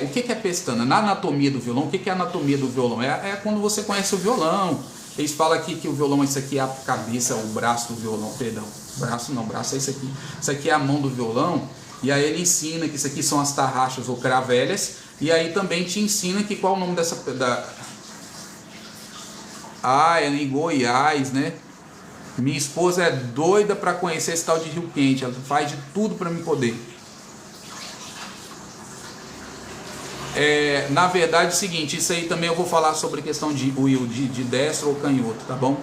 o que é pestana? Na anatomia do violão, o que é a anatomia do violão? É quando você conhece o violão. Eles falam aqui que o violão, isso aqui é a cabeça, o braço do violão, perdão. Braço não, braço é isso aqui. Isso aqui é a mão do violão. E aí ele ensina que isso aqui são as tarraxas ou cravelhas. E aí também te ensina que qual é o nome dessa... é em Goiás, né? Minha esposa é doida para conhecer esse tal de Rio Quente. Ela faz de tudo para me poder. Na verdade é o seguinte, isso aí também eu vou falar sobre questão de Will, de destro ou canhoto, tá bom?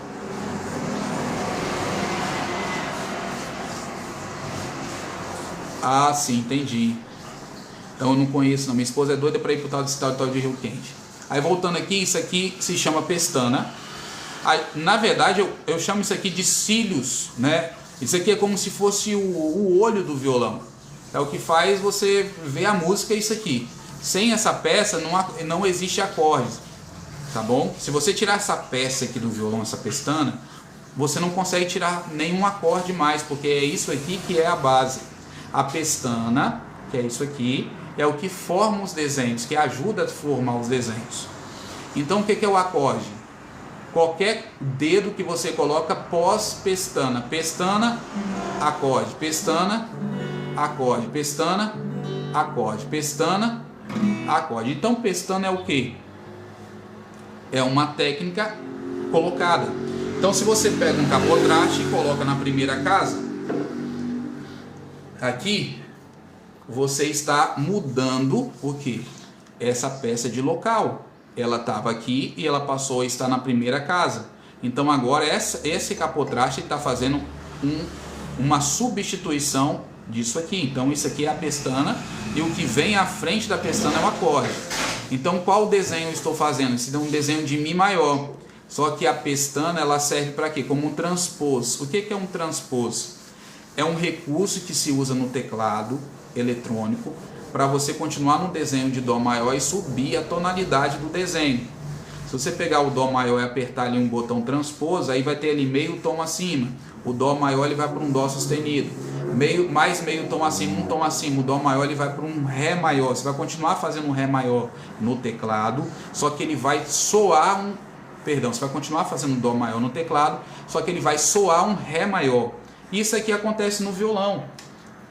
Ah, sim, entendi. Então eu não conheço não, minha esposa é doida para ir pro tal de Rio Quente. Aí voltando aqui, isso aqui se chama pestana. Aí, na verdade eu chamo isso aqui de cílios, né? Isso aqui é como se fosse o olho do violão. É o que faz você ver a música, isso aqui. Sem essa peça não existe acordes, tá bom? Se você tirar essa peça aqui do violão, essa pestana, você não consegue tirar nenhum acorde mais, porque é isso aqui que é a base. A pestana, que é isso aqui, é o que forma os desenhos, que ajuda a formar os desenhos. Então o que é o acorde? Qualquer dedo que você coloca pós-pestana. Pestana, acorde. Pestana, acorde. Pestana, acorde. Pestana, acorde. Então pestana é o que? É uma técnica colocada. Então se você pega um capotraste e coloca na primeira casa, aqui você está mudando o que? Essa peça de local. Ela estava aqui e ela passou a estar na primeira casa. Então agora esse capotraste está fazendo uma substituição disso aqui. Então isso aqui é a pestana e o que vem à frente da pestana é o acorde. Então qual desenho eu estou fazendo? Esse é um desenho de Mi maior. Só que a pestana ela serve para quê? Como um transpôs. O que é um transpôs? É um recurso que se usa no teclado eletrônico para você continuar no desenho de Dó maior e subir a tonalidade do desenho. Se você pegar o Dó maior e apertar ali um botão transpôs, aí vai ter ali meio tom acima. O Dó maior ele vai para um Dó sustenido. Mais meio tom acima, um tom acima. O Dó maior ele vai para um Ré maior. Você vai continuar fazendo um Ré maior no teclado, só que ele vai soar você vai continuar fazendo um Dó maior no teclado, só que ele vai soar um Ré maior. Isso aqui acontece no violão.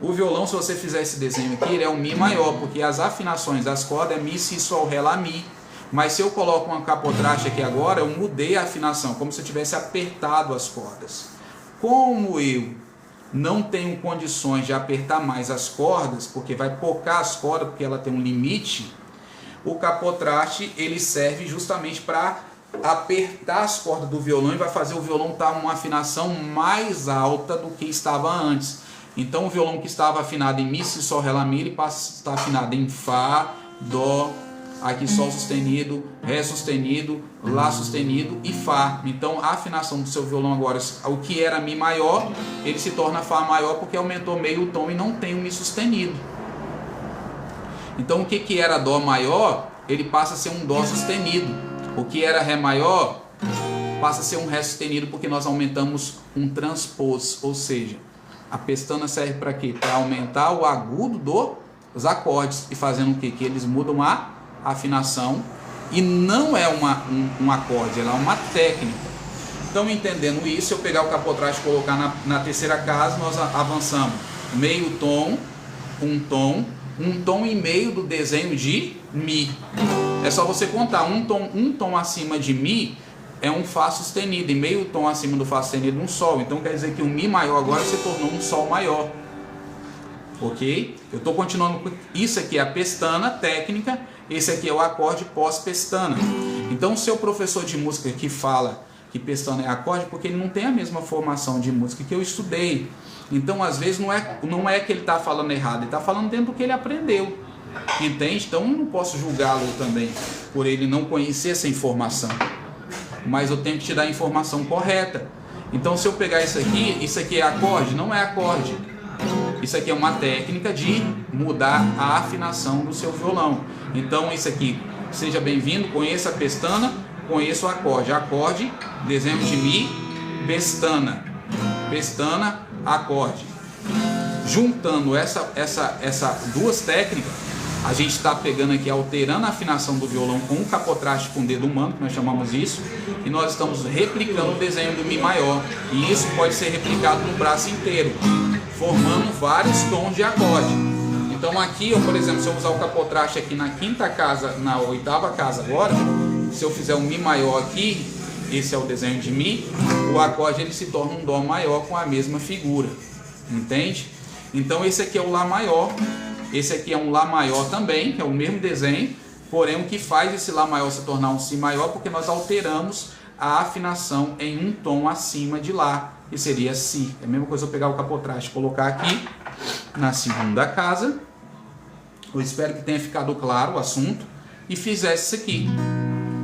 O violão, se você fizer esse desenho aqui, ele é um Mi maior, porque as afinações das cordas é Mi, Si, Sol, Ré, Lá, Mi. Mas se eu coloco uma capotraste aqui agora, eu mudei a afinação, como se eu tivesse apertado as cordas. Como eu não tenho condições de apertar mais as cordas, porque vai pocar as cordas, porque ela tem um limite, o capotraste ele serve justamente para apertar as cordas do violão e vai fazer o violão estar uma afinação mais alta do que estava antes. Então o violão que estava afinado em Mi, Si, Sol, Ré, Lá, Mi, ele passa a estar afinado em Fá, Dó, aqui Sol sustenido, Ré sustenido, Lá sustenido e Fá. Então a afinação do seu violão agora, o que era Mi maior, ele se torna Fá maior porque aumentou meio tom e não tem o Mi sustenido. Então o que era Dó maior, ele passa a ser um Dó sustenido. O que era Ré maior, passa a ser um Ré sustenido porque nós aumentamos um transpôs, ou seja, a pestana serve para quê? Para aumentar o agudo dos acordes e fazendo o quê? Que eles mudam a afinação e não é um acorde, ela é uma técnica. Então, entendendo isso, se eu pegar o capotraste e colocar na terceira casa, nós avançamos meio tom, um tom e meio do desenho de Mi. É só você contar, um tom acima de Mi é um Fá sustenido, e meio tom acima do Fá sustenido um Sol. Então quer dizer que o Mi maior agora se tornou um Sol maior. Ok? Eu estou continuando com isso aqui é a pestana técnica, esse aqui é o acorde pós-pestana. Então o seu professor de música que fala que pestana é acorde, porque ele não tem a mesma formação de música que eu estudei. Então às vezes não é que ele está falando errado, ele está falando dentro do que ele aprendeu. Entende? Então eu não posso julgá-lo também por ele não conhecer essa informação. Mas eu tenho que te dar a informação correta. Então se eu pegar isso aqui é acorde? Não é acorde. Isso aqui é uma técnica de mudar a afinação do seu violão. Então isso aqui, seja bem-vindo, conheça a pestana, conheça o acorde. Acorde, desenho de Mi, pestana. Pestana, acorde. Juntando essas duas técnicas, A gente está pegando aqui, alterando a afinação do violão com o capotraste com o dedo humano, que nós chamamos isso, e nós estamos replicando o desenho do Mi maior. E isso pode ser replicado no braço inteiro, formando vários tons de acorde. Então aqui, por exemplo, se eu usar o capotraste aqui na quinta casa, na oitava casa agora, se eu fizer um Mi maior aqui, esse é o desenho de Mi, o acorde ele se torna um Dó maior com a mesma figura, entende? Então esse aqui é o Lá maior, esse aqui é um Lá maior também, que é o mesmo desenho, porém o que faz esse Lá maior se tornar um Si maior, porque nós alteramos a afinação em um tom acima de Lá, que seria Si. É a mesma coisa eu pegar o capotraste e colocar aqui na segunda casa, eu espero que tenha ficado claro o assunto, e fizesse isso aqui.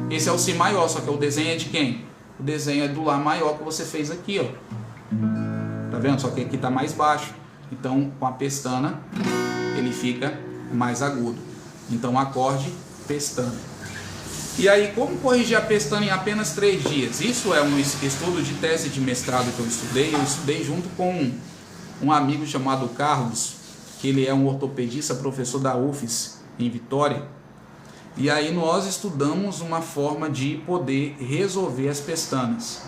Esse é o Si maior, só que o desenho é de quem? O desenho é do Lá maior que você fez aqui, ó. Tá vendo? Só que aqui tá mais baixo. Então, com a pestana, ele fica mais agudo. Então, acorde, pestana. E aí, como corrigir a pestana em apenas 3 dias? Isso é um estudo de tese de mestrado que eu estudei. Eu estudei junto com um amigo chamado Carlos, que ele é um ortopedista, professor da UFES, em Vitória. E aí nós estudamos uma forma de poder resolver as pestanas,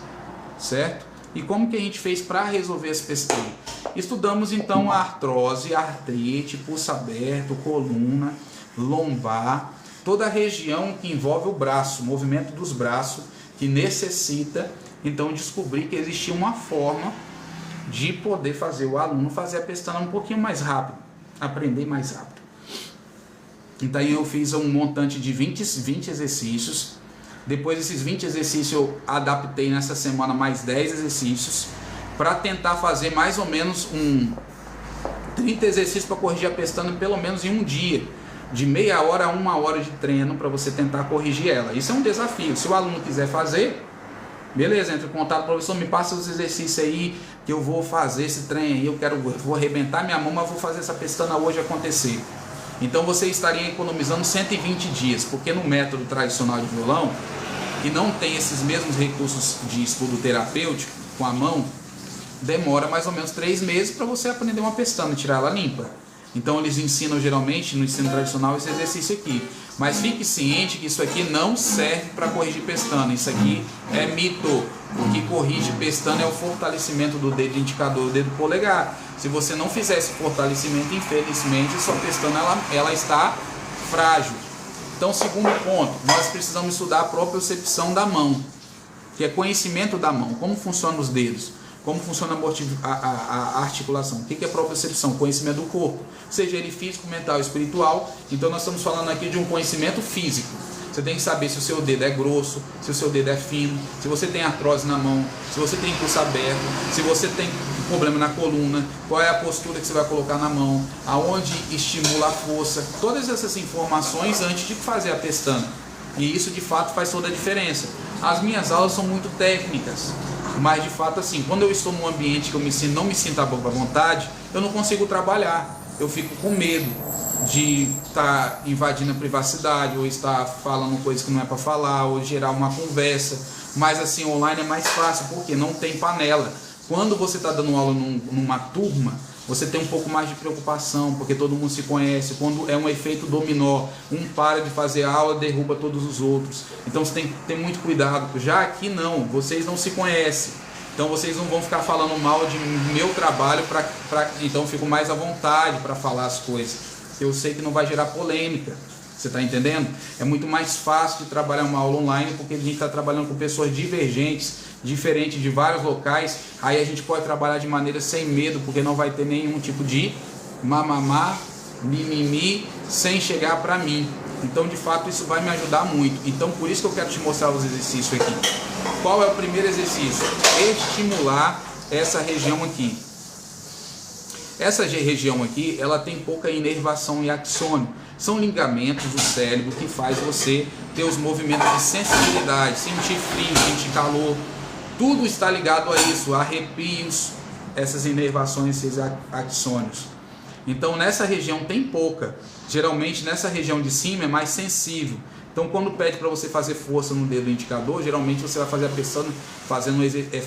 certo? E como que a gente fez para resolver as pestanas? Estudamos então a artrose, a artrite, pulso aberto, coluna, lombar, toda a região que envolve o braço, o movimento dos braços, que necessita, então descobrir que existia uma forma de poder fazer o aluno fazer a pestana um pouquinho mais rápido, aprender mais rápido. Então eu fiz um montante de 20 exercícios. Depois desses 20 exercícios eu adaptei nessa semana mais 10 exercícios para tentar fazer mais ou menos 30 exercícios para corrigir a pestana pelo menos em um dia, de meia hora a 1 hora de treino para você tentar corrigir ela. Isso é um desafio. Se o aluno quiser fazer, beleza, entre em contato, professor, me passa os exercícios aí que eu vou fazer esse treino aí, eu vou arrebentar minha mão, mas vou fazer essa pestana hoje acontecer. Então você estaria economizando 120 dias, porque no método tradicional de violão, que não tem esses mesmos recursos de estudo terapêutico com a mão, demora mais ou menos 3 meses para você aprender uma pestana e tirar ela limpa. Então eles ensinam geralmente no ensino tradicional esse exercício aqui. Mas fique ciente que isso aqui não serve para corrigir pestana. Isso aqui é mito. O que corrige pestana é o fortalecimento do dedo indicador, do dedo polegar. Se você não fizer esse fortalecimento, infelizmente, sua pestana ela está frágil. Então, segundo ponto, nós precisamos estudar a propriocepção da mão, que é conhecimento da mão, como funcionam os dedos, como funciona a articulação. O que é propriocepção? Conhecimento do corpo, seja ele físico, mental, espiritual. Então nós estamos falando aqui de um conhecimento físico. Você tem que saber se o seu dedo é grosso, se o seu dedo é fino, se você tem artrose na mão, se você tem pulso aberto, se você tem problema na coluna, qual é a postura que você vai colocar na mão, aonde estimula a força, todas essas informações antes de fazer a pestana. E isso de fato faz toda a diferença. As minhas aulas são muito técnicas, mas de fato assim, quando eu estou num ambiente que eu não me sinto à vontade, eu não consigo trabalhar, eu fico com medo de estar invadindo a privacidade, ou estar falando coisas que não é para falar, ou gerar uma conversa. Mas assim, online é mais fácil, porque não tem panela. Quando você está dando aula numa turma, você tem um pouco mais de preocupação, porque todo mundo se conhece. Quando é um efeito dominó, um para de fazer aula, derruba todos os outros. Então você tem que ter muito cuidado. Já aqui não, vocês não se conhecem. Então vocês não vão ficar falando mal de meu trabalho, então eu fico mais à vontade para falar as coisas. Eu sei que não vai gerar polêmica. Você está entendendo? É muito mais fácil de trabalhar uma aula online, porque a gente está trabalhando com pessoas divergentes, diferentes de vários locais. Aí a gente pode trabalhar de maneira sem medo, porque não vai ter nenhum tipo de mamamá, mimimi, sem chegar para mim. Então de fato isso vai me ajudar muito. Então por isso que eu quero te mostrar os exercícios aqui. Qual é o primeiro exercício? Estimular essa região aqui. Essa região aqui, ela tem pouca inervação e axônio. São ligamentos do cérebro que faz você ter os movimentos de sensibilidade, sentir frio, sentir calor. Tudo está ligado a isso, arrepios, essas inervações, esses axônios. Então nessa região tem pouca. Geralmente nessa região de cima é mais sensível. Então quando pede para você fazer força no dedo indicador, geralmente você vai fazer a pestana fazendo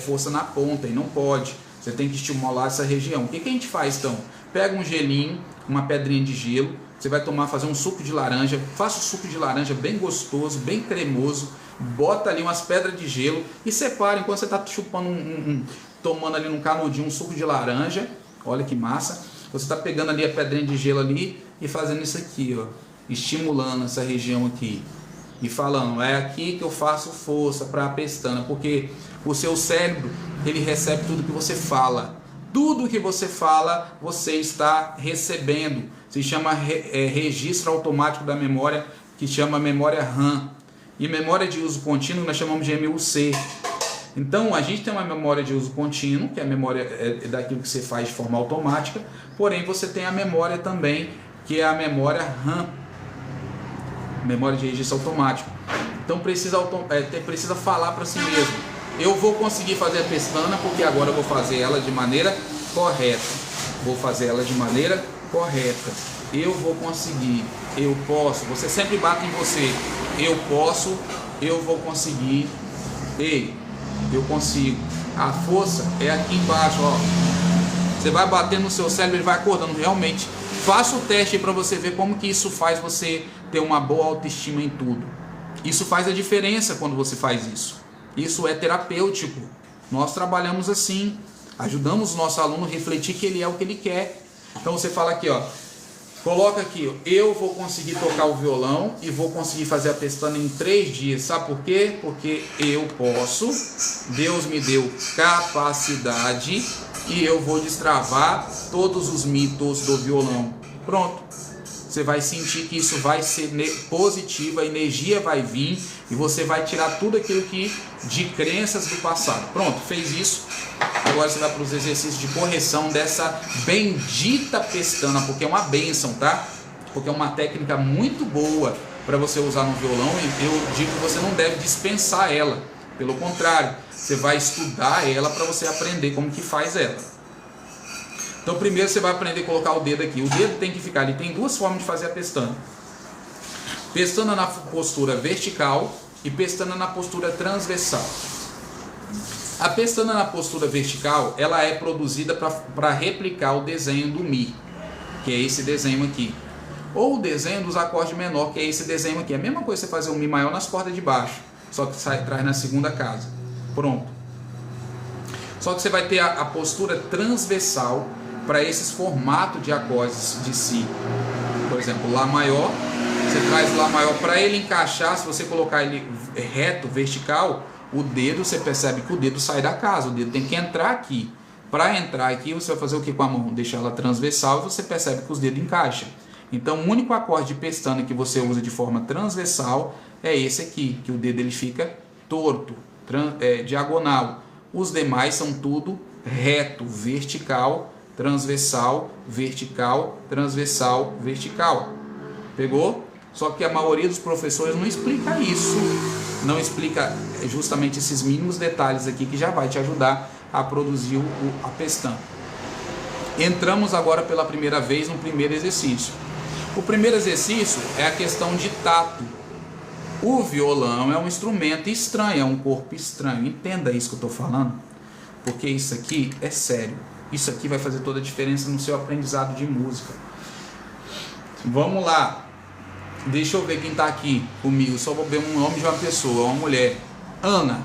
força na ponta, e não pode. Você tem que estimular essa região. O que a gente faz então? Pega um gelinho, uma pedrinha de gelo, Você vai fazer um suco de laranja. Faça o suco de laranja bem gostoso, bem cremoso. Bota ali umas pedras de gelo e separa enquanto você está chupando tomando ali num canudinho um suco de laranja. Olha que massa. Você está pegando ali a pedrinha de gelo ali e fazendo isso aqui, ó, estimulando essa região aqui e falando, é aqui que eu faço força para a pestana, porque o seu cérebro, ele recebe tudo que você fala. Tudo que você fala, você está recebendo. Se chama registro automático da memória, que chama memória RAM. E memória de uso contínuo nós chamamos de MUC. Então a gente tem uma memória de uso contínuo, que é a memória daquilo que você faz de forma automática, porém você tem a memória também, que é a memória RAM, memória de registro automático. Então precisa falar para si mesmo, eu vou conseguir fazer a pestana porque agora eu vou fazer ela de maneira correta, vou fazer ela de maneira correta, eu vou conseguir, eu posso. Você sempre bate em você, eu posso, eu vou conseguir, ei, eu consigo. A força é aqui embaixo, ó. Você vai batendo no seu cérebro, ele vai acordando. Realmente, faça o teste para você ver como que isso faz você ter uma boa autoestima em tudo. Isso faz a diferença quando você faz isso. Isso é terapêutico. Nós trabalhamos assim, ajudamos o nosso aluno a refletir que ele é o que ele quer. Então você fala aqui, ó, coloca aqui, ó, eu vou conseguir tocar o violão e vou conseguir fazer a pestana em 3 dias. Sabe por quê? Porque eu posso, Deus me deu capacidade e eu vou destravar todos os mitos do violão. Pronto. Você vai sentir que isso vai ser positivo, a energia vai vir e você vai tirar tudo aquilo que de crenças do passado. Pronto, fez isso. Agora você vai para os exercícios de correção dessa bendita pestana, porque é uma bênção, tá? Porque é uma técnica muito boa para você usar no violão e eu digo que você não deve dispensar ela. Pelo contrário, você vai estudar ela para você aprender como que faz ela. Então primeiro você vai aprender a colocar o dedo aqui. O dedo tem que ficar ali. Tem 2 formas de fazer a pestana. Pestana na postura vertical e pestana na postura transversal. A pestana na postura vertical, ela é produzida para replicar o desenho do Mi, que é esse desenho aqui. Ou o desenho dos acordes menor, que é esse desenho aqui. É a mesma coisa você fazer um Mi maior nas cordas de baixo, só que traz na segunda casa. Pronto. Só que você vai ter a postura transversal para esses formatos de acordes de Si. Por exemplo, Lá maior, você traz o Lá maior para ele encaixar. Se você colocar ele reto, vertical, o dedo, você percebe que o dedo sai da casa, o dedo tem que entrar aqui. Para entrar aqui, você vai fazer o que com a mão? Deixar ela transversal e você percebe que os dedos encaixam. Então, o único acorde de pestana que você usa de forma transversal é esse aqui, que o dedo ele fica torto, diagonal. Os demais são tudo reto, vertical, transversal, vertical, transversal, vertical. Pegou? Só que a maioria dos professores não explica isso. Não explica justamente esses mínimos detalhes aqui que já vai te ajudar a produzir a pestana. Entramos agora pela primeira vez no primeiro exercício. O primeiro exercício é a questão de tato. O violão é um instrumento estranho, é um corpo estranho. Entenda isso que eu estou falando, porque isso aqui é sério. Isso aqui vai fazer toda a diferença no seu aprendizado de música. Vamos lá. Deixa eu ver quem está aqui comigo. Só vou ver um nome de uma pessoa, uma mulher. Ana,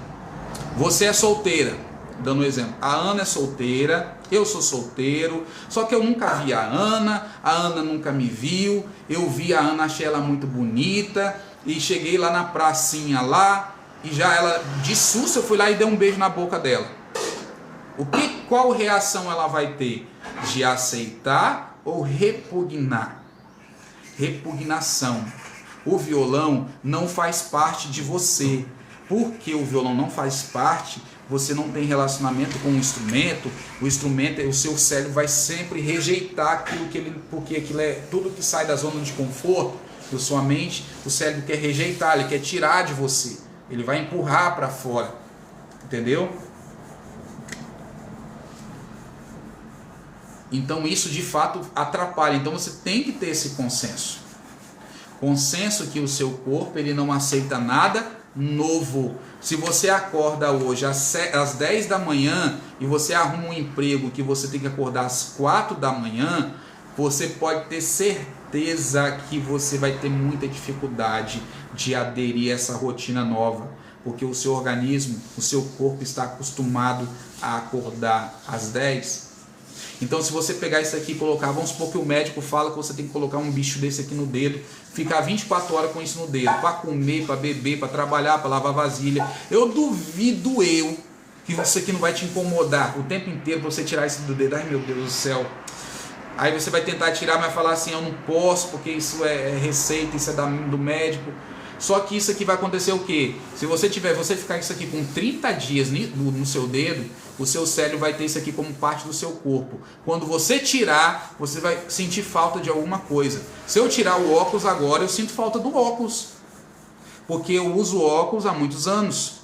você é solteira. Dando um exemplo. A Ana é solteira, eu sou solteiro. Só que eu nunca vi a Ana nunca me viu. Eu vi a Ana, achei ela muito bonita. E cheguei lá na pracinha lá. E já ela, de susto, eu fui lá e dei um beijo na boca dela. Qual reação ela vai ter? De aceitar ou repugnar? Repugnação. O violão não faz parte de você. Porque o violão não faz parte, você não tem relacionamento com o instrumento o seu cérebro vai sempre rejeitar aquilo que ele, porque aquilo é tudo que sai da zona de conforto da sua mente, o cérebro quer rejeitar, ele quer tirar de você, ele vai empurrar para fora, entendeu? Então isso de fato atrapalha. Então você tem que ter esse consenso que o seu corpo ele não aceita nada novo. Se você acorda hoje às 10 da manhã e você arruma um emprego que você tem que acordar às 4 da manhã, você pode ter certeza certeza que você vai ter muita dificuldade de aderir a essa rotina nova, porque o seu organismo, o seu corpo está acostumado a acordar às 10. Então, se você pegar isso aqui e colocar, vamos supor que o médico fala que você tem que colocar um bicho desse aqui no dedo, ficar 24 horas com isso no dedo, para comer, para beber, para trabalhar, para lavar vasilha. Eu duvido que isso aqui não vai te incomodar o tempo inteiro para você tirar isso do dedo. Ai, meu Deus do céu. Aí você vai tentar tirar, mas falar assim, eu não posso, porque isso é receita, isso é do médico. Só que isso aqui vai acontecer o quê? Se você ficar isso aqui com 30 dias no seu dedo, o seu cérebro vai ter isso aqui como parte do seu corpo. Quando você tirar, você vai sentir falta de alguma coisa. Se eu tirar o óculos agora, eu sinto falta do óculos, porque eu uso óculos há muitos anos.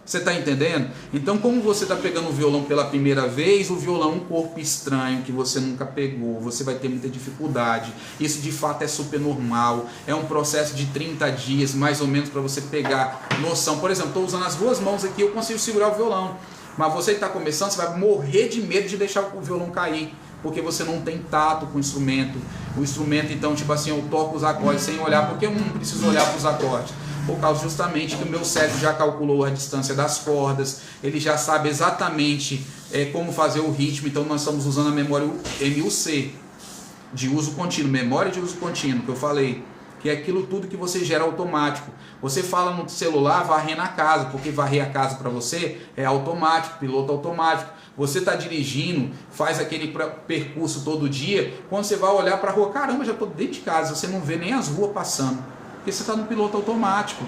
Você está entendendo? Então, como você está pegando o violão pela primeira vez, o violão é um corpo estranho que você nunca pegou, você vai ter muita dificuldade. Isso de fato é super normal. É um processo de 30 dias, mais ou menos, para você pegar noção. Por exemplo, estou usando as duas mãos aqui, eu consigo segurar o violão. Mas você que está começando, você vai morrer de medo de deixar o violão cair, porque você não tem tato com o instrumento. O instrumento, então, tipo assim, eu toco os acordes sem olhar, porque eu não preciso olhar para os acordes. Por causa justamente que o meu cérebro já calculou a distância das cordas, ele já sabe exatamente como fazer o ritmo. Então nós estamos usando a memória MUC, de uso contínuo, memória de uso contínuo, que eu falei, que é aquilo tudo que você gera automático. Você fala no celular varrendo a casa, porque varrer a casa para você é automático, piloto automático. Você está dirigindo, faz aquele percurso todo dia, quando você vai olhar para a rua, caramba, já estou dentro de casa, você não vê nem as ruas passando, porque você está no piloto automático.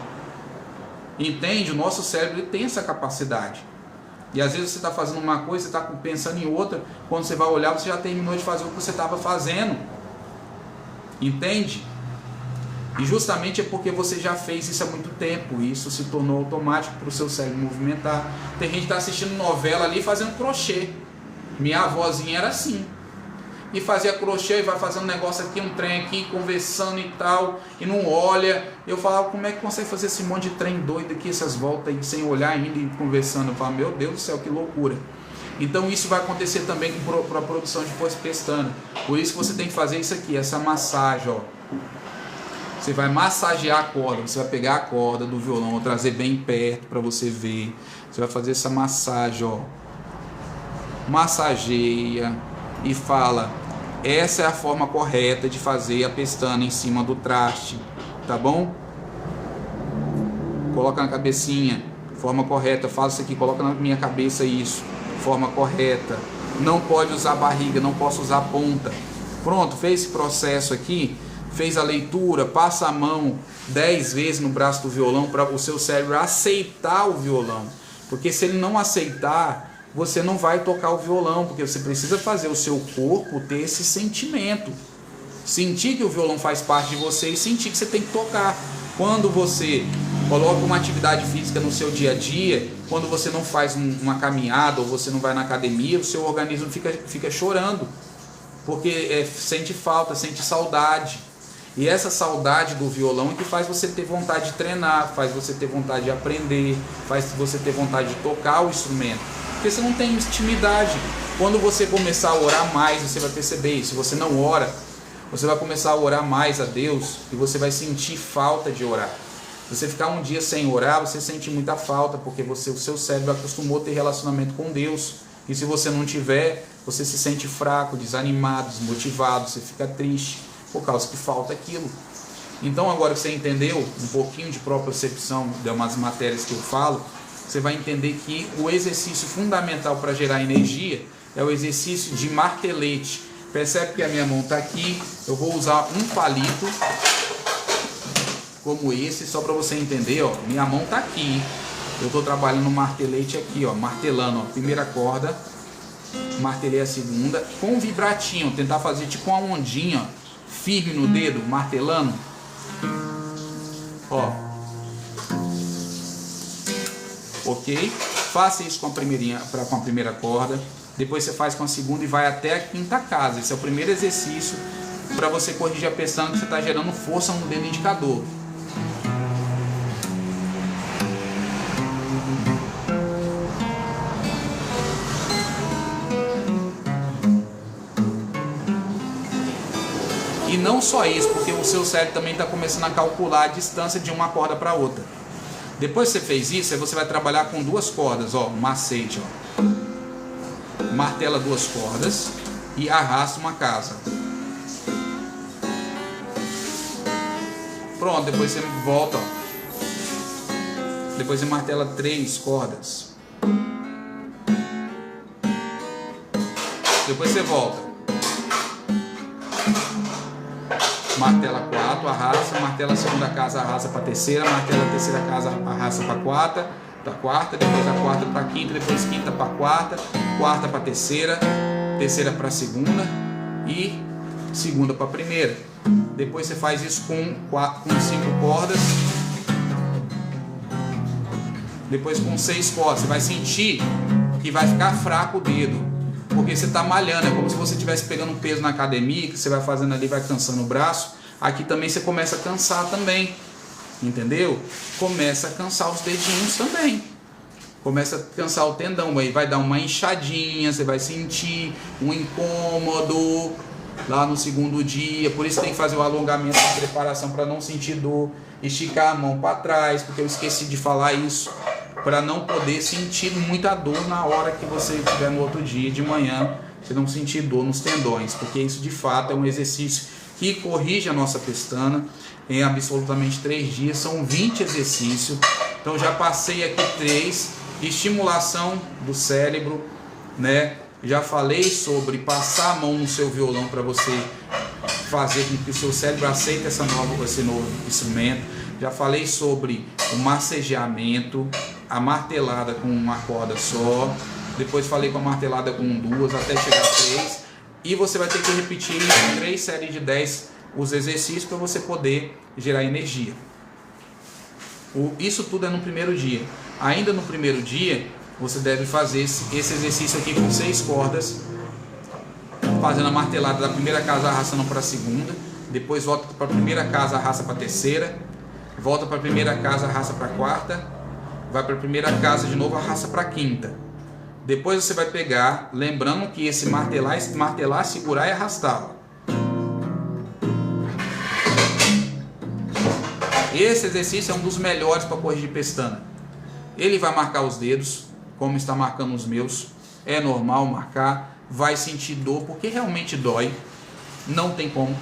Entende? O nosso cérebro ele tem essa capacidade. E às vezes você está fazendo uma coisa, você está pensando em outra, quando você vai olhar, você já terminou de fazer o que você estava fazendo. Entende? E justamente é porque você já fez isso há muito tempo, e isso se tornou automático para o seu cérebro movimentar. Tem gente que está assistindo novela ali fazendo crochê. Minha avózinha era assim. E fazia crochê e vai fazendo um negócio aqui, um trem aqui, conversando e tal, e não olha. Eu falava, como é que consegue fazer esse monte de trem doido aqui, essas voltas aí, sem olhar ainda e conversando? Eu falava, meu Deus do céu, que loucura. Então isso vai acontecer também para a produção de pestana. Por isso que você tem que fazer isso aqui, essa massagem, ó. Você vai massagear a corda, você vai pegar a corda do violão, trazer bem perto para você ver. Você vai fazer essa massagem, ó. Massageia e fala, essa é a forma correta de fazer a pestana em cima do traste, tá bom? Coloca na cabecinha, forma correta, fala isso aqui, coloca na minha cabeça isso, forma correta. Não pode usar barriga, não posso usar ponta. Pronto, fez esse processo aqui, fez a leitura, passa a mão 10 vezes no braço do violão para o seu cérebro aceitar o violão. Porque se ele não aceitar, você não vai tocar o violão, porque você precisa fazer o seu corpo ter esse sentimento. Sentir que o violão faz parte de você e sentir que você tem que tocar. Quando você coloca uma atividade física no seu dia a dia, quando você não faz uma caminhada ou você não vai na academia, o seu organismo fica chorando, porque sente falta, sente saudade. E essa saudade do violão é que faz você ter vontade de treinar, faz você ter vontade de aprender, faz você ter vontade de tocar o instrumento. Porque você não tem intimidade. Quando você começar a orar mais, você vai perceber isso. Se você não ora, você vai começar a orar mais a Deus e você vai sentir falta de orar. Se você ficar um dia sem orar, você sente muita falta, porque o seu cérebro acostumou a ter relacionamento com Deus. E se você não tiver, você se sente fraco, desanimado, desmotivado, você fica triste, por causa que falta aquilo. Então agora que você entendeu um pouquinho de propriocepção de umas matérias que eu falo, você vai entender que o exercício fundamental para gerar energia é o exercício de martelete. Percebe que a minha mão está aqui, eu vou usar um palito como esse, só para você entender, ó, minha mão está aqui, eu estou trabalhando no martelete aqui, ó, martelando, ó, primeira corda, martelei a segunda, com um vibratinho, tentar fazer tipo uma ondinha, ó, firme no dedo, martelando, ó, ok? Faça isso com a primeira corda, depois você faz com a segunda e vai até a quinta casa. Esse é o primeiro exercício para você corrigir a pestana que você está gerando força no dedo indicador. E não só isso, porque o seu cérebro também está começando a calcular a distância de uma corda para outra. Depois que você fez isso, aí você vai trabalhar com 2 cordas, ó, um macete, ó. Martela 2 cordas e arrasta uma casa. Pronto, depois você volta, ó. Depois você martela 3 cordas. Depois você volta. Martela 4, arrasta, martela a segunda casa, arrasta para a terceira, martela a terceira casa, arrasta para a quarta, depois a quarta para a quinta, depois quinta para a quarta para a terceira, terceira para a segunda e segunda para a primeira. Depois você faz isso com 5 cordas, depois com 6 cordas. Você vai sentir que vai ficar fraco o dedo, porque você está malhando, é como se você estivesse pegando um peso na academia, que você vai fazendo ali, vai cansando o braço. Aqui também você começa a cansar também, entendeu? Começa a cansar os dedinhos também, começa a cansar o tendão, aí vai dar uma inchadinha, você vai sentir um incômodo lá no segundo dia. Por isso tem que fazer o alongamento de preparação para não sentir dor, esticar a mão para trás, porque eu esqueci de falar isso, para não poder sentir muita dor na hora que você estiver no outro dia de manhã, você não sentir dor nos tendões, porque isso de fato é um exercício que corrige a nossa pestana em absolutamente 3 dias, são 20 exercícios. Então já passei aqui 3, estimulação do cérebro, né? Já falei sobre passar a mão no seu violão para você fazer com que o seu cérebro aceite esse novo instrumento. Já falei sobre o massageamento, a martelada com uma corda só. Depois falei com a martelada com 2 até chegar a 3. E você vai ter que repetir em 3 séries de 10 os exercícios para você poder gerar energia. Isso tudo é no primeiro dia. Ainda no primeiro dia, você deve fazer esse exercício aqui com 6 cordas, fazendo a martelada da primeira casa, arrastando para a segunda. Depois volta para a primeira casa, arrasta para a terceira. Volta para a primeira casa, arrasta para a quarta. Vai para a primeira casa de novo, arrasta para a quinta. Depois você vai pegar, lembrando que esse martelar, segurar e arrastar. Esse exercício é um dos melhores para corrigir pestana. Ele vai marcar os dedos, como está marcando os meus. É normal marcar, vai sentir dor, porque realmente dói. Não tem como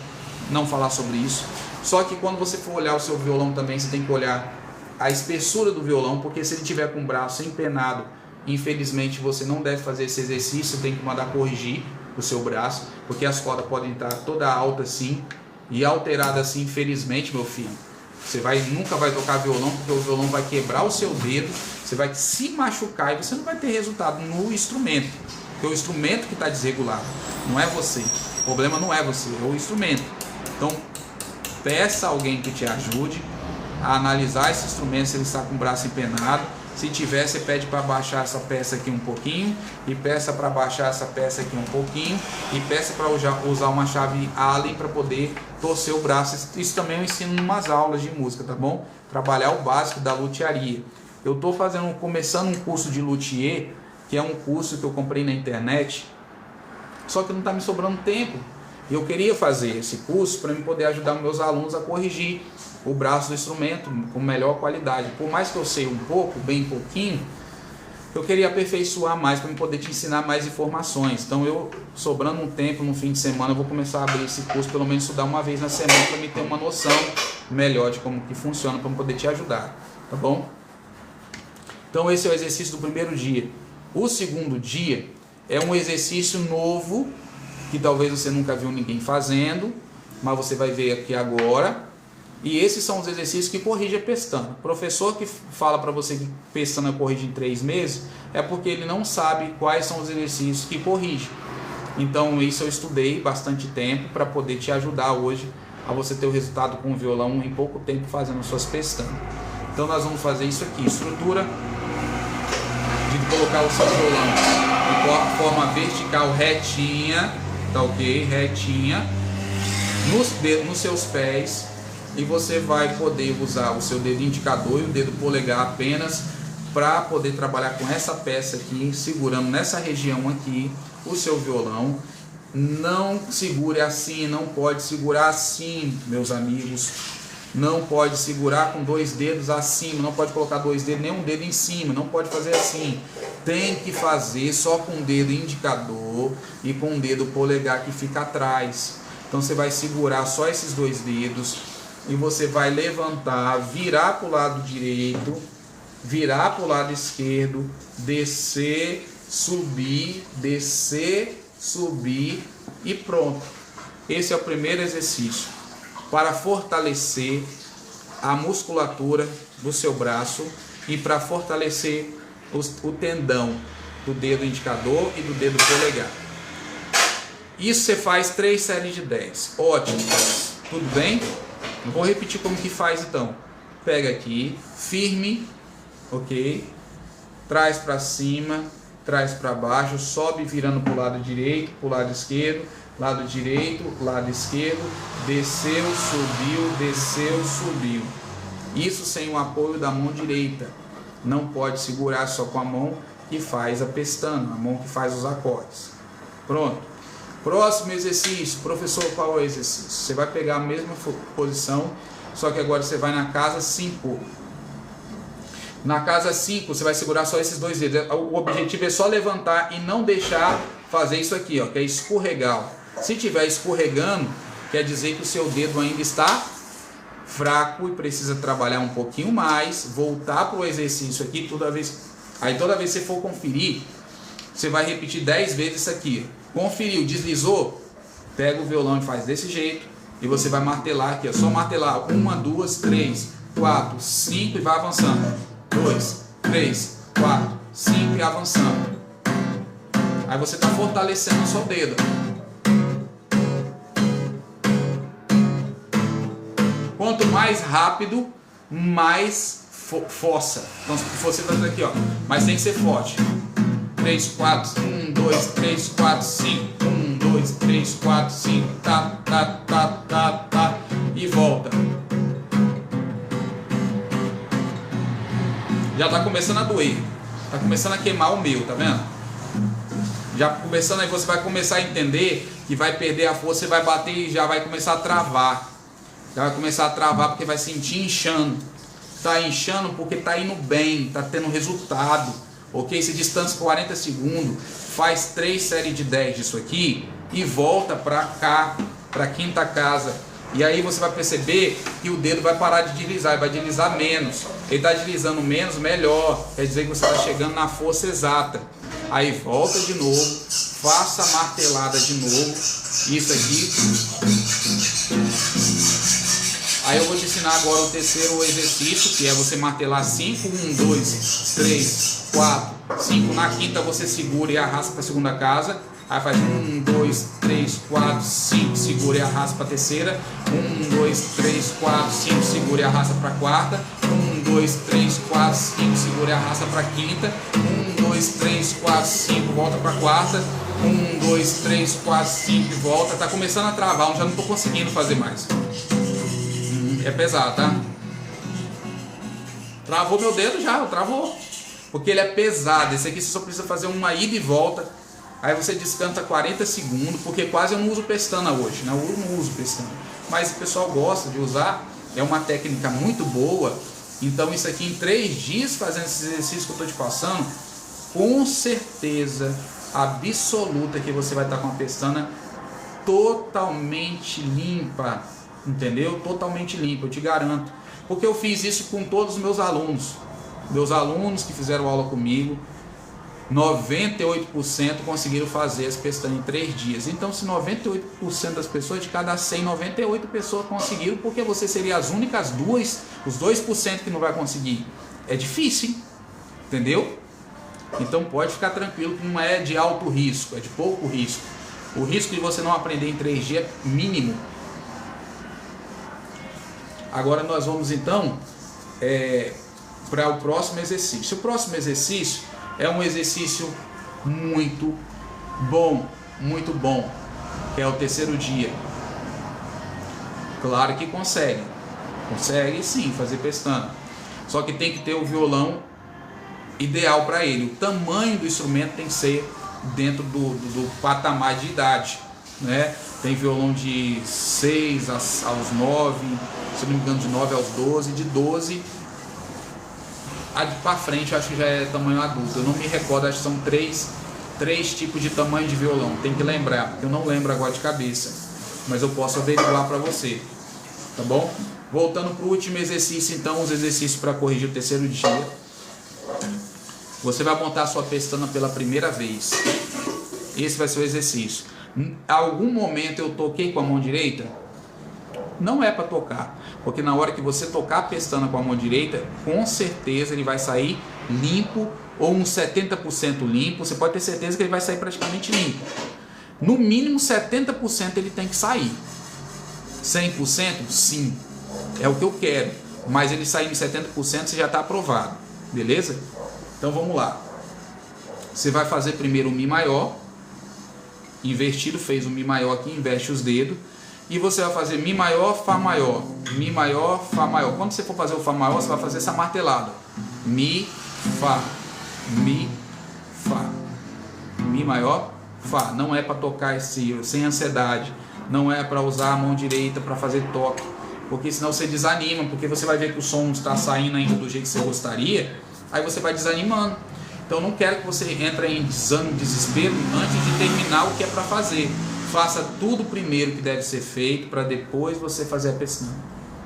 não falar sobre isso. Só que quando você for olhar o seu violão também, você tem que olhar a espessura do violão, porque se ele tiver com o braço empenado, infelizmente você não deve fazer esse exercício, tem que mandar corrigir o seu braço, porque as cordas podem estar toda alta assim e alterada assim. Infelizmente, meu filho, você nunca vai tocar violão, porque o violão vai quebrar o seu dedo, você vai se machucar e você não vai ter resultado no instrumento, porque é o instrumento que está desregulado, não é você. O problema não é você, é o instrumento. Então peça alguém que te ajude a analisar esse instrumento, se ele está com o braço empenado. Se tiver, você pede para baixar essa peça aqui um pouquinho, e peça para baixar essa peça aqui um pouquinho, e peça para usar uma chave Allen para poder torcer o braço. Isso também eu ensino em umas aulas de música, tá bom? Trabalhar o básico da luthiaria. Eu estou começando um curso de luthier, que é um curso que eu comprei na internet, só que não está me sobrando tempo. E eu queria fazer esse curso para me poder ajudar meus alunos a corrigir o braço do instrumento com melhor qualidade. Por mais que eu sei um pouco, bem pouquinho, eu queria aperfeiçoar mais para me poder te ensinar mais informações. Então eu, sobrando um tempo no fim de semana, eu vou começar a abrir esse curso, pelo menos estudar uma vez na semana, para me ter uma noção melhor de como que funciona, para poder te ajudar, tá bom? Então esse é o exercício do primeiro dia. O segundo dia é um exercício novo, que talvez você nunca viu ninguém fazendo, mas você vai ver aqui agora. E esses são os exercícios que corrigem a pestana. O professor que fala para você que pestana corrige em 3 meses, é porque ele não sabe quais são os exercícios que corrigem. Então isso eu estudei bastante tempo para poder te ajudar hoje a você ter o resultado com o violão em pouco tempo fazendo suas pestanas. Então nós vamos fazer isso aqui, estrutura de colocar o seu violão de forma vertical retinha, tá ok? Retinha, nos seus pés. E você vai poder usar o seu dedo indicador e o dedo polegar apenas para poder trabalhar com essa peça aqui, segurando nessa região aqui o seu violão. Não segure assim, não pode segurar assim, meus amigos. Não pode segurar com 2 dedos acima, não pode colocar 2 dedos, nem um dedo em cima, não pode fazer assim. Tem que fazer só com o dedo indicador e com o dedo polegar que fica atrás. Então você vai segurar só esses 2 dedos e você vai levantar, virar para o lado direito, virar para o lado esquerdo, descer, subir e pronto. Esse é o primeiro exercício para fortalecer a musculatura do seu braço e para fortalecer o tendão do dedo indicador e do dedo polegar. Isso você faz 3 séries de 10. Ótimo. Tudo bem? Eu vou repetir como que faz então. Pega aqui, firme, ok? Traz para cima, traz para baixo, sobe virando para o lado direito, para o lado esquerdo, lado direito, lado esquerdo, desceu, subiu. Isso sem o apoio da mão direita. Não pode segurar só com a mão que faz a pestana, a mão que faz os acordes. Pronto. Próximo exercício. Professor, qual é o exercício? Você vai pegar a mesma posição, só que agora você vai na casa 5. Na casa 5 você vai segurar só esses 2 dedos. O objetivo é só levantar e não deixar fazer isso aqui, ó, que é escorregar. Se estiver escorregando, quer dizer que o seu dedo ainda está fraco e precisa trabalhar um pouquinho mais, voltar para o exercício aqui toda vez que você for conferir, você vai repetir 10 vezes isso aqui. Conferiu, deslizou, pega o violão e faz desse jeito e você vai martelar aqui, ó, só martelar 1, 2, 3, 4, 5 e vai avançando. 2, 3, 4, 5 e avançando. Aí você está fortalecendo o seu dedo. Quanto mais rápido, mais força. Então você faz aqui, ó, mas tem que ser forte. 3, 4, 1, 2, 3, 4, 5, 1, 2, 3, 4, 5, tá, e volta. Já tá começando a doer, tá começando a queimar o meu, tá vendo? Já começando, aí você vai começar a entender que vai perder a força, você vai bater e já vai começar a travar. Já vai começar a travar porque vai sentir inchando. Tá inchando porque tá indo bem, tá tendo resultado. Ok? Se distância 40 segundos, faz 3 séries de 10 disso aqui e volta para cá, para a quinta casa. E aí você vai perceber que o dedo vai parar de deslizar, vai deslizar menos. Ele está deslizando menos, melhor. Quer dizer que você está chegando na força exata. Aí volta de novo, faça a martelada de novo. Isso aqui. Aí eu vou te ensinar agora o terceiro exercício, que é você martelar 5, 1, 2, 3, 4, 5. Na quinta você segura e arrasta para a segunda casa. Aí faz 1, 2, 3, 4, 5, segura e arrasta para a terceira. 1, 2, 3, 4, 5, segura e arrasta para a quarta. 1, 2, 3, 4, 5, segura e arrasta para a quinta. 1, 2, 3, 4, 5, volta para a quarta. 1, 2, 3, 4, 5 e volta. Tá começando a travar, eu já não estou conseguindo fazer mais. É pesado, tá? Travou meu dedo já, travou. Porque ele é pesado. Esse aqui você só precisa fazer uma ida e volta. Aí você descansa 40 segundos, porque quase eu não uso pestana hoje, né? Eu não uso pestana. Mas o pessoal gosta de usar, é uma técnica muito boa. Então isso aqui em 3 dias fazendo esses exercícios que eu estou te passando, com certeza absoluta que você vai estar com a pestana totalmente limpa, entendeu? Totalmente limpa, eu te garanto. Porque eu fiz isso com todos os meus alunos. Meus alunos que fizeram aula comigo, 98% conseguiram fazer as pestanas em 3 dias. Então, se 98% das pessoas, de cada 100, 98 pessoas conseguiram, porque você seria as únicas duas, os 2% que não vai conseguir. É difícil, hein? Entendeu? Então pode ficar tranquilo que não é de alto risco, é de pouco risco. O risco de você não aprender em 3 dias é mínimo. Agora nós vamos então para o próximo exercício. O próximo exercício é um exercício muito bom, que é o terceiro dia. Claro que consegue sim fazer pestana, só que tem que ter o violão ideal para ele. O tamanho do instrumento tem que ser dentro do patamar de idade. né? Tem violão de 6 aos 9, se não me engano de 9 aos 12, de 12 para frente acho que já é tamanho adulto. Eu não me recordo, acho que são três tipos de tamanho de violão, tem que lembrar, porque eu não lembro agora de cabeça, mas eu posso averiguar para você, tá bom? Voltando para o último exercício, então, os exercícios para corrigir o terceiro dia. Você vai montar a sua pestana pela primeira vez. Esse vai ser o exercício. Em algum momento eu toquei com a mão direita? Não é para tocar, porque na hora que você tocar a pestana com a mão direita, com certeza ele vai sair limpo, ou uns 70% limpo. Você pode ter certeza que ele vai sair praticamente limpo. No mínimo 70% ele tem que sair. 100%? Sim, é o que eu quero, mas ele saindo em 70% você já está aprovado, beleza? Então vamos lá. Você vai fazer primeiro o Mi maior, invertido, fez o Mi maior aqui, inverte os dedos, e você vai fazer Mi maior, Fá maior, Mi maior, Fá maior. Quando você for fazer o Fá maior, você vai fazer essa martelada: Mi, Fá, Mi, Fá, Mi maior, Fá. Não é para tocar sem ansiedade, não é para usar a mão direita para fazer toque, porque senão você desanima, porque você vai ver que o som não está saindo ainda do jeito que você gostaria, aí você vai desanimando. Então não quero que você entre em desespero antes de terminar o que é para fazer. Faça tudo primeiro que deve ser feito, para depois você fazer a pestana,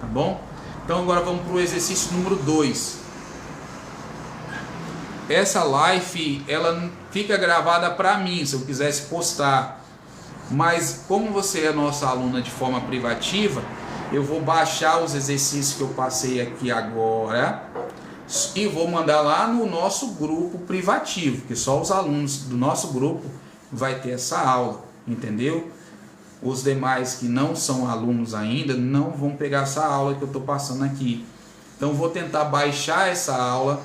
tá bom? Então agora vamos para o exercício número 2. Essa live, ela fica gravada para mim, se eu quisesse postar. Mas como você é nossa aluna de forma privativa, eu vou baixar os exercícios que eu passei aqui agora e vou mandar lá no nosso grupo privativo, que só os alunos do nosso grupo vai ter essa aula, entendeu? Os demais que não são alunos ainda não vão pegar essa aula que eu estou passando aqui. Então vou tentar baixar essa aula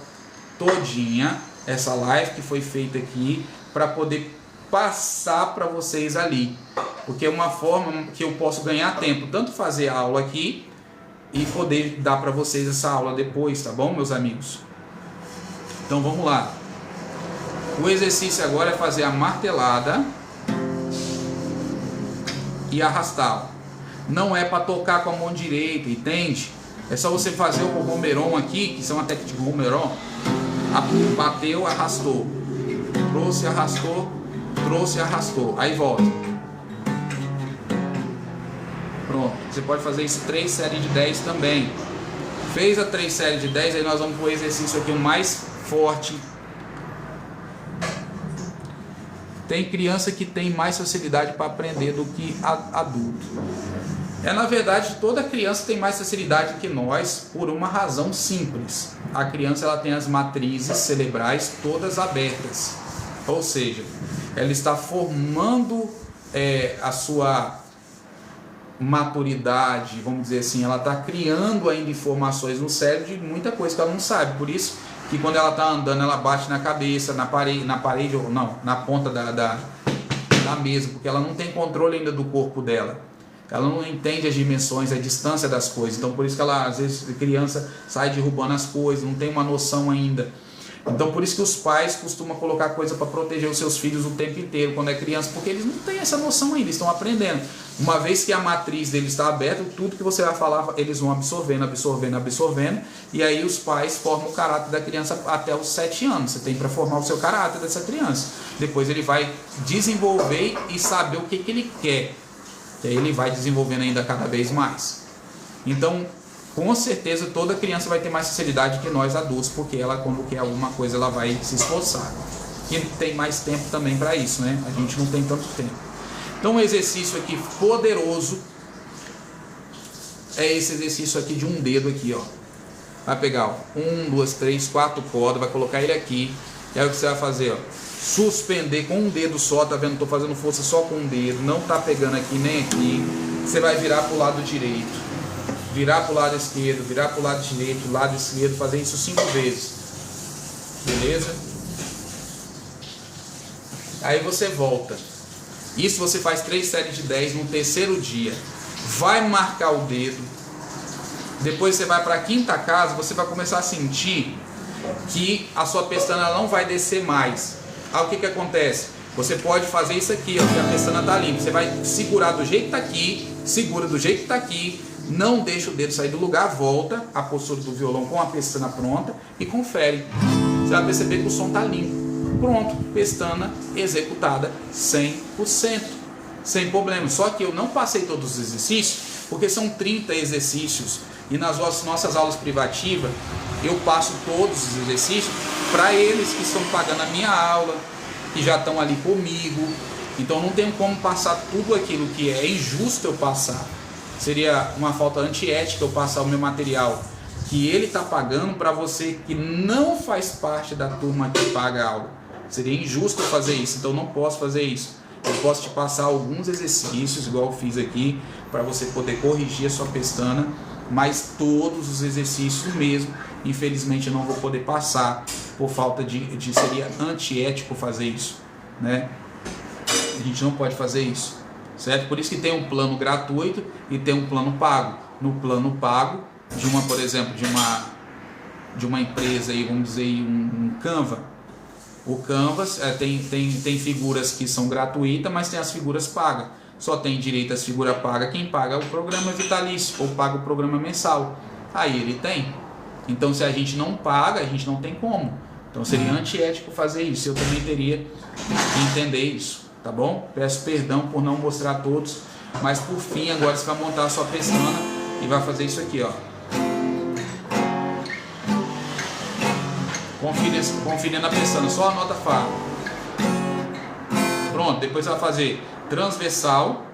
todinha, essa live que foi feita aqui, para poder passar para vocês ali, porque é uma forma que eu posso ganhar tempo, tanto fazer a aula aqui e poder dar para vocês essa aula depois, tá bom, meus amigos? Então vamos lá. O exercício agora é fazer a martelada e arrastar. Não é para tocar com a mão direita, entende? É só você fazer o bomberon aqui, que são a técnica de bomberon. Bateu, arrastou, trouxe, arrastou, trouxe, arrastou, aí volta. Pronto, você pode fazer isso 3 séries de 10 também. Fez a 3 séries de 10, aí nós vamos para o exercício aqui, o mais forte. Tem criança que tem mais facilidade para aprender do que adulto. Na verdade, toda criança tem mais facilidade que nós, por uma razão simples. A criança ela tem as matrizes cerebrais todas abertas. Ou seja, ela está formando a sua maturidade, vamos dizer assim, ela está criando ainda informações no cérebro de muita coisa que ela não sabe. Por isso que quando ela está andando, ela bate na cabeça, na parede ou não, na ponta da mesa, porque ela não tem controle ainda do corpo dela. Ela não entende as dimensões, a distância das coisas. Então por isso que ela, às vezes, a criança sai derrubando as coisas, não tem uma noção ainda. Então por isso que os pais costumam colocar coisa para proteger os seus filhos o tempo inteiro quando é criança, porque eles não têm essa noção ainda, estão aprendendo. Uma vez que a matriz deles está aberta, tudo que você vai falar, eles vão absorvendo, e aí os pais formam o caráter da criança até os 7 anos. Você tem para formar o seu caráter dessa criança. Depois ele vai desenvolver e saber o que ele quer. E aí ele vai desenvolvendo ainda cada vez mais. Então, com certeza, toda criança vai ter mais facilidade que nós adultos, porque ela, quando quer alguma coisa, ela vai se esforçar. E tem mais tempo também para isso, né? A gente não tem tanto tempo. Então, um exercício aqui poderoso é esse exercício aqui de um dedo aqui, ó. Vai pegar, ó, 1, 2, 3, 4 cordas, vai colocar ele aqui. E aí o que você vai fazer, ó? Suspender com um dedo só, tá vendo? Tô fazendo força só com um dedo, não tá pegando aqui nem aqui. Você vai virar pro lado direito, virar pro lado esquerdo, virar pro lado direito, lado esquerdo, fazer isso 5 vezes. Beleza? Aí você volta. Isso você faz 3 séries de 10 no terceiro dia. Vai marcar o dedo. Depois você vai para a quinta casa, você vai começar a sentir que a sua pestana não vai descer mais. Aí o que acontece? Você pode fazer isso aqui, ó, que a pestana tá limpa. Você vai segurar do jeito que tá aqui, segura do jeito que tá aqui, não deixa o dedo sair do lugar, volta a postura do violão com a pestana pronta e confere. Você vai perceber que o som tá limpo. Pronto, pestana executada 100%, sem problema. Só que eu não passei todos os exercícios, porque são 30 exercícios, e nas nossas aulas privativas eu passo todos os exercícios para eles que estão pagando a minha aula, que já estão ali comigo. Então não tem como passar tudo aquilo que é injusto eu passar. Seria uma falta antiética eu passar o meu material que ele está pagando para você que não faz parte da turma que paga a aula. Seria injusto eu fazer isso, então não posso fazer isso. Eu posso te passar alguns exercícios, igual eu fiz aqui, para você poder corrigir a sua pestana, mas todos os exercícios mesmo, infelizmente eu não vou poder passar, por falta de seria antiético fazer isso, né? A gente não pode fazer isso, certo? Por isso que tem um plano gratuito e tem um plano pago. No plano pago, de uma, por exemplo, de uma empresa aí, vamos dizer, um Canva. O Canvas tem figuras que são gratuitas, mas tem as figuras pagas. Só tem direito às figuras pagas quem paga o programa vitalício ou paga o programa mensal. Aí ele tem. Então se a gente não paga, a gente não tem como. Então seria antiético fazer isso. Eu também teria que entender isso, tá bom? Peço perdão por não mostrar todos, mas por fim agora você vai montar a sua pestana e vai fazer isso aqui, ó. Conferindo a pestana, só a nota Fá. Pronto, depois você vai fazer transversal,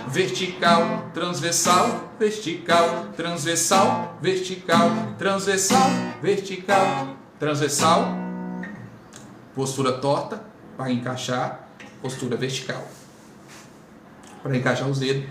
vertical, transversal, vertical, transversal, vertical, transversal, vertical, transversal, postura torta para encaixar, postura vertical para encaixar os dedos.